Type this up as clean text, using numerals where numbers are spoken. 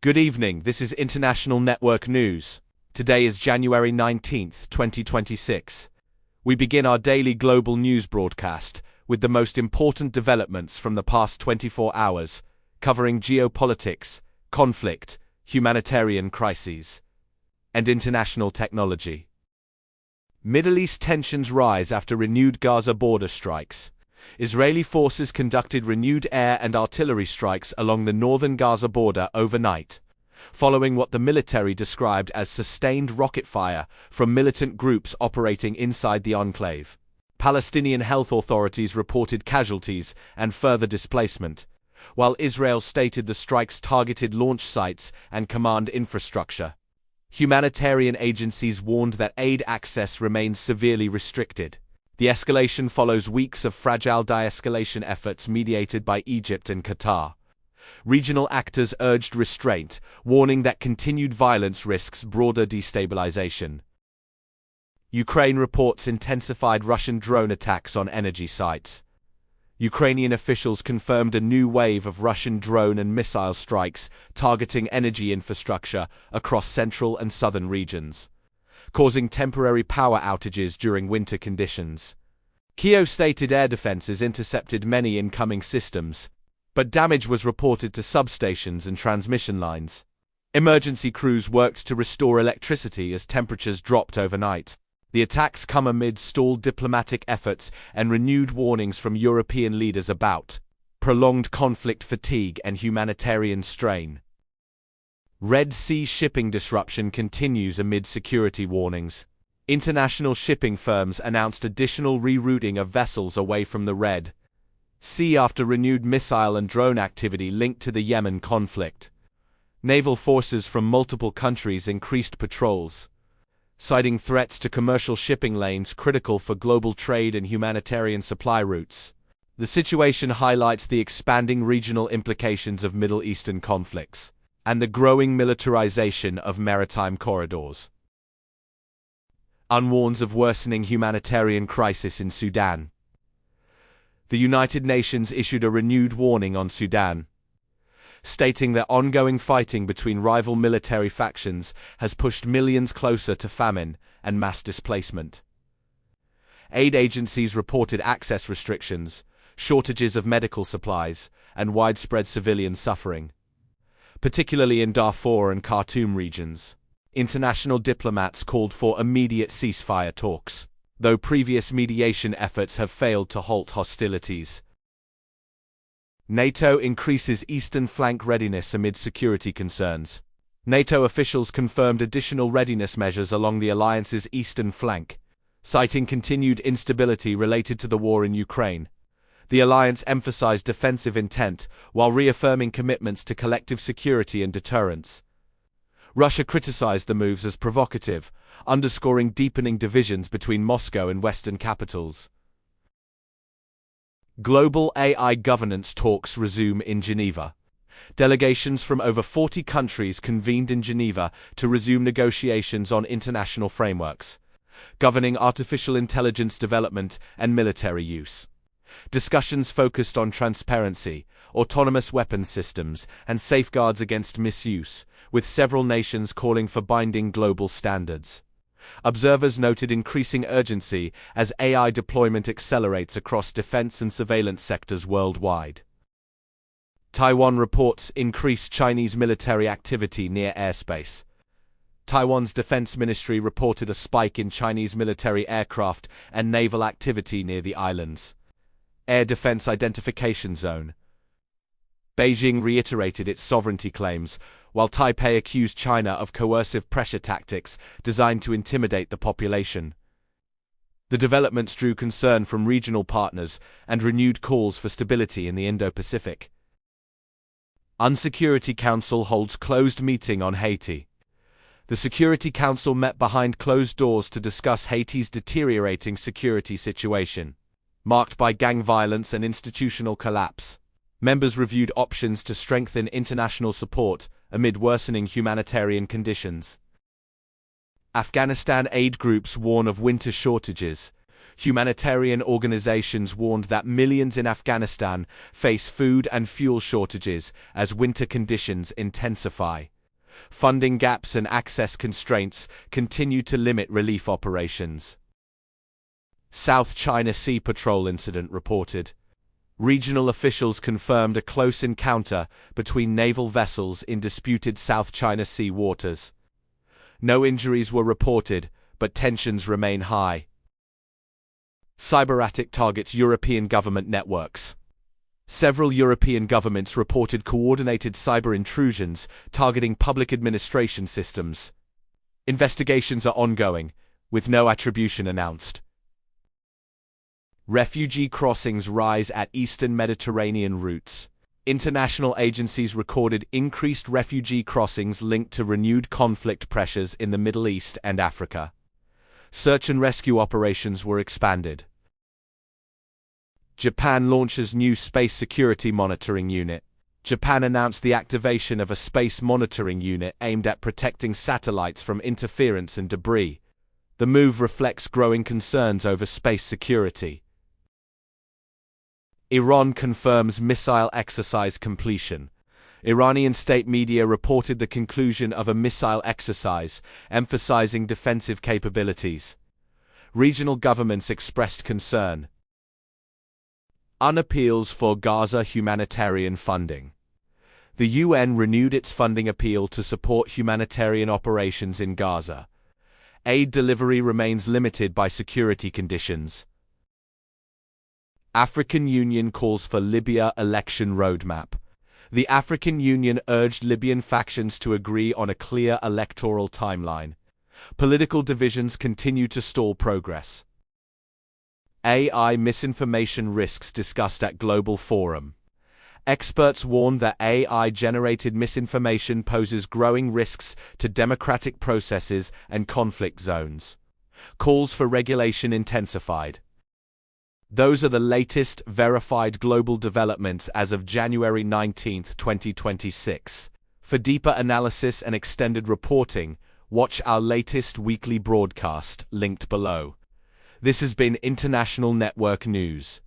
Good evening, this is International Network News. Today is January 19th, 2026. We begin our daily global news broadcast with the most important developments from the past 24 hours, covering geopolitics, conflict, humanitarian crises, and international technology. Middle East tensions rise after renewed Gaza border strikes. Israeli forces conducted renewed air and artillery strikes along the northern Gaza border overnight, following what the military described as sustained rocket fire from militant groups operating inside the enclave. Palestinian health authorities reported casualties and further displacement, while Israel stated the strikes targeted launch sites and command infrastructure. Humanitarian agencies warned that aid access remains severely restricted. The escalation follows weeks of fragile de-escalation efforts mediated by Egypt and Qatar. Regional actors urged restraint, warning that continued violence risks broader destabilization. Ukraine reports intensified Russian drone attacks on energy sites. Ukrainian officials confirmed a new wave of Russian drone and missile strikes targeting energy infrastructure across central and southern regions, causing temporary power outages during winter conditions. Kyiv stated air defenses intercepted many incoming systems, but damage was reported to substations and transmission lines. Emergency crews worked to restore electricity as temperatures dropped overnight. The attacks come amid stalled diplomatic efforts and renewed warnings from European leaders about prolonged conflict fatigue and humanitarian strain. Red Sea shipping disruption continues amid security warnings. International shipping firms announced additional rerouting of vessels away from the Red Sea after renewed missile and drone activity linked to the Yemen conflict. Naval forces from multiple countries increased patrols, citing threats to commercial shipping lanes critical for global trade and humanitarian supply routes. The situation highlights the expanding regional implications of Middle Eastern conflicts and the growing militarization of maritime corridors. Warns of worsening humanitarian crisis in Sudan. The United Nations issued a renewed warning on Sudan, stating that ongoing fighting between rival military factions has pushed millions closer to famine and mass displacement. Aid agencies reported access restrictions, shortages of medical supplies, and widespread civilian suffering, particularly in Darfur and Khartoum regions. International diplomats called for immediate ceasefire talks, though previous mediation efforts have failed to halt hostilities. NATO increases eastern flank readiness amid security concerns. NATO officials confirmed additional readiness measures along the alliance's eastern flank, citing continued instability related to the war in Ukraine. The alliance emphasized defensive intent while reaffirming commitments to collective security and deterrence. Russia criticized the moves as provocative, underscoring deepening divisions between Moscow and Western capitals. Global AI governance talks resume in Geneva. Delegations from over 40 countries convened in Geneva to resume negotiations on international frameworks governing artificial intelligence development and military use. Discussions focused on transparency, autonomous weapons systems, and safeguards against misuse, with several nations calling for binding global standards. Observers noted increasing urgency as AI deployment accelerates across defense and surveillance sectors worldwide. Taiwan reports increased Chinese military activity near airspace. Taiwan's defense ministry reported a spike in Chinese military aircraft and naval activity near the islands. Air Defense Identification Zone. Beijing reiterated its sovereignty claims, while Taipei accused China of coercive pressure tactics designed to intimidate the population. The developments drew concern from regional partners and renewed calls for stability in the Indo-Pacific. Security Council holds closed meeting on Haiti. The Security Council met behind closed doors to discuss Haiti's deteriorating security situation, marked by gang violence and institutional collapse. Members reviewed options to strengthen international support amid worsening humanitarian conditions. Afghanistan aid groups warn of winter shortages. Humanitarian organizations warned that millions in Afghanistan face food and fuel shortages as winter conditions intensify. Funding gaps and access constraints continue to limit relief operations. South China Sea Patrol incident reported. Regional officials confirmed a close encounter between naval vessels in disputed South China Sea waters. No injuries were reported, but tensions remain high. Cyberattack targets European government networks. Several European governments reported coordinated cyber intrusions targeting public administration systems. Investigations are ongoing, with no attribution announced. Refugee crossings rise at eastern Mediterranean routes. International agencies recorded increased refugee crossings linked to renewed conflict pressures in the Middle East and Africa. Search and rescue operations were expanded. Japan launches new space security monitoring unit. Japan announced the activation of a space monitoring unit aimed at protecting satellites from interference and debris. The move reflects growing concerns over space security. Iran confirms missile exercise completion. Iranian state media reported the conclusion of a missile exercise, emphasizing defensive capabilities. Regional governments expressed concern. Unappeals for Gaza humanitarian funding. The UN renewed its funding appeal to support humanitarian operations in Gaza. Aid delivery remains limited by security conditions. African Union calls for Libya election roadmap. The African Union urged Libyan factions to agree on a clear electoral timeline. Political divisions continue to stall progress. AI misinformation risks discussed at Global Forum. Experts warned that AI-generated misinformation poses growing risks to democratic processes and conflict zones. Calls for regulation intensified. Those are the latest verified global developments as of January 19, 2026. For deeper analysis and extended reporting, watch our latest weekly broadcast linked below. This has been International Network News.